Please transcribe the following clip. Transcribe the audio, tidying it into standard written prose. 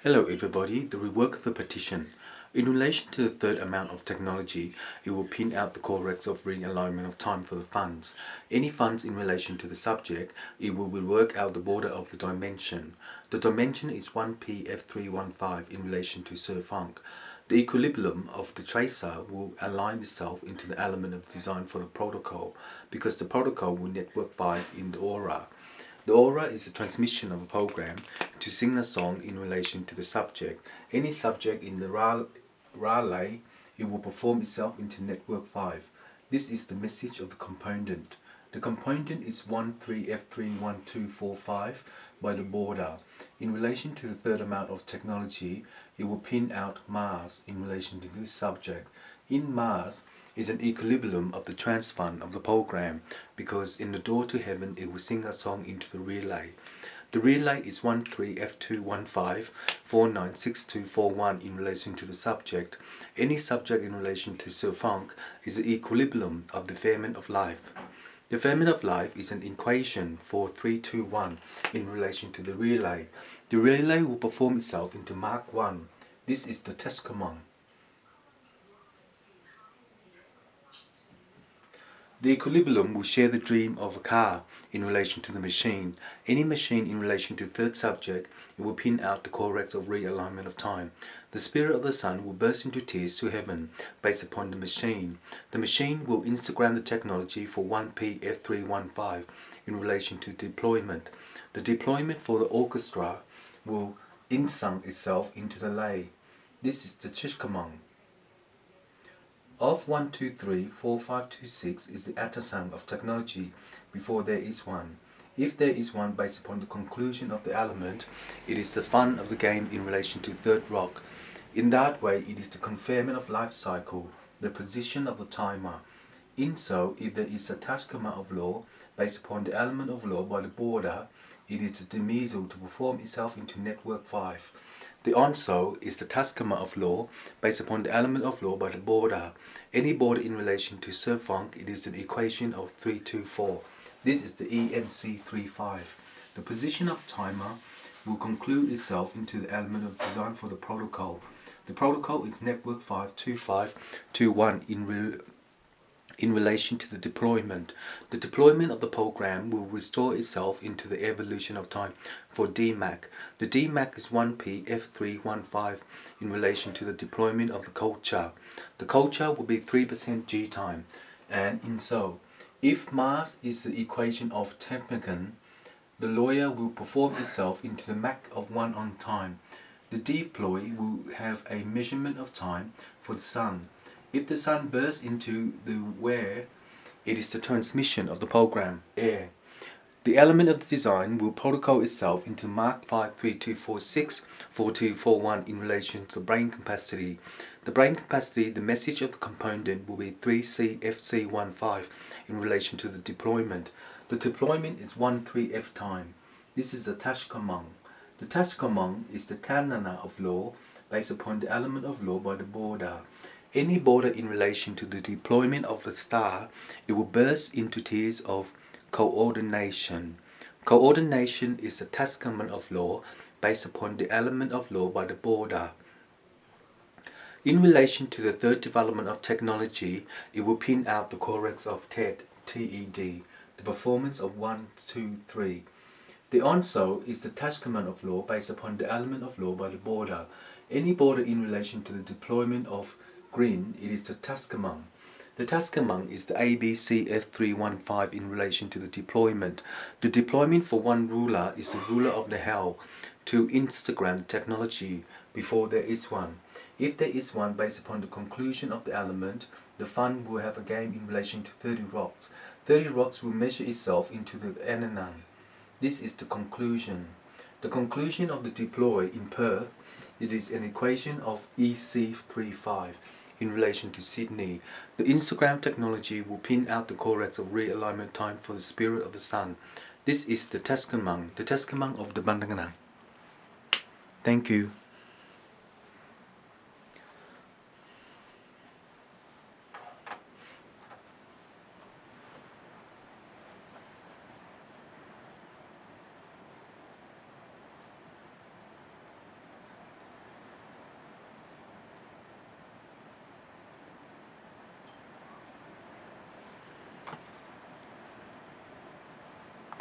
Hello everybody, the rework of the partition. In relation to the third amount of technology, it will pin out the corrects of realignment of time for the funds. Any funds in relation to the subject, it will rework out the border of the dimension. The dimension is 1pf315 in relation to Sir Funk. The equilibrium of the tracer will align itself into the element of design for the protocol because the protocol will network 5 in the aura. The aura is a transmission of a program to sing a song in relation to the subject. Any subject in the relay, it will perform itself into network 5. This is the message of the component. The component is 13F31245 by the border. In relation to the third amount of technology, it will pin out Mars in relation to this subject. In Mars is an equilibrium of the transfund of the program because in the door to heaven it will sing a song into the relay. The relay is 13F215496241 in relation to the subject. Any subject in relation to Sir Funk is the equilibrium of the ferment of life. The ferment of life is an equation for 321 in relation to the relay. The relay will perform itself into Mark 1. This is the test command. The equilibrium will share the dream of a car in relation to the machine. Any machine in relation to third subject, it will pin out the corrects of realignment of time. The spirit of the sun will burst into tears to heaven based upon the machine. The machine will Instagram the technology for 1pf315 in relation to deployment. The deployment for the orchestra will insung itself into the lay. This is the Tishkamang. Of 1234526 is the atasang of technology before there is one. If there is one based upon the conclusion of the element, it is the fun of the game in relation to third rock. In that way, it is the conferment of life cycle, the position of the timer. In so, if there is a tashkama of law based upon the element of law by the border, it is the demisal to perform itself into network 5. The onso is the taskama of law based upon the element of law by the border. Any border in relation to Sir Funk, it is an equation of 324. This is the EMC35. The position of timer will conclude itself into the element of design for the protocol. The protocol is network 52521 in relation to the deployment. The deployment of the program will restore itself into the evolution of time for DMAC. The DMAC is 1pf315 in relation to the deployment of the culture. The culture will be 3% G time. And in so, if Mars is the equation of Templeton, the lawyer will perform itself into the Mach of 1 on time. The deploy will have a measurement of time for the sun. If the sun bursts into the where, it is the transmission of the program, air. The element of the design will protocol itself into Mark 532464241 in relation to the brain capacity. The brain capacity, the message of the component will be 3CFC15 in relation to the deployment. The deployment is 13F time. This is the Tashkamang. The Tashkamang is the Kanana of law based upon the element of law by the border. Any border in relation to the deployment of the star, it will burst into tears of coordination. Coordination is the testament of law based upon the element of law by the border. In relation to the third development of technology, it will pin out the corrects of TED, TED, the performance of 1, 2, 3. The onso is the testament of law based upon the element of law by the border. Any border in relation to the deployment of green, it is the Taskamang. The Taskamang is the ABCF315 in relation to the deployment. The deployment for one ruler is the ruler of the hell to Instagram technology before there is one. If there is one based upon the conclusion of the element, the fund will have a game in relation to 30 rocks. 30 rocks will measure itself into the Ananan. This is the conclusion. The conclusion of the deploy in Perth, it is an equation of EC35 in relation to Sydney. The Instagram technology will pin out the corrects of realignment time for the spirit of the sun. This is the Teskamang of the Bandanganang. Thank you.